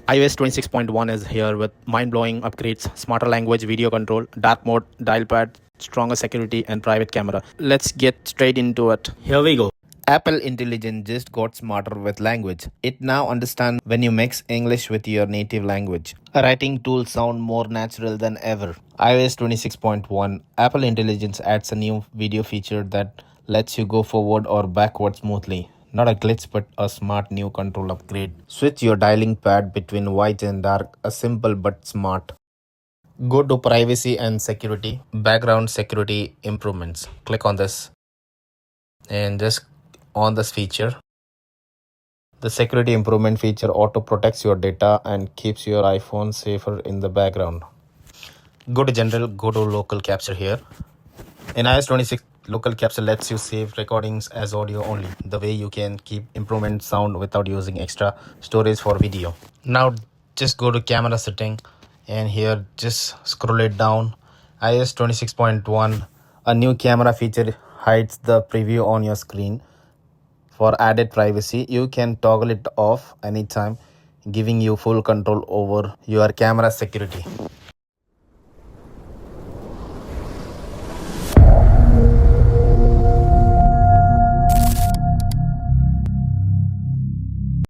iOS 26.1 is here with mind-blowing upgrades, smarter language, video control, dark mode, dial pad, stronger security, and private camera. Let's get straight into it. Here we go. Apple Intelligence just got smarter with language. It now understands when you mix English with your native language. Writing tools sound more natural than ever. iOS 26.1 Apple Intelligence adds a new video feature that lets you go forward or backward smoothly. Not a glitch, but a smart new control upgrade. Switch your dialing pad between white and dark, a simple but smart. Go to privacy and security, background security improvements. Click on this and just on this feature. The security improvement feature auto protects your data and keeps your iPhone safer in the background. Go to general, go to local capture here. In iOS 26, local capture lets you save recordings as audio only. The way you can keep improvement sound without using extra storage for video. Now just go to camera setting and here just scroll it down. iOS 26.1, a new camera feature hides the preview on your screen. For added privacy, you can toggle it off anytime, giving you full control over your camera security.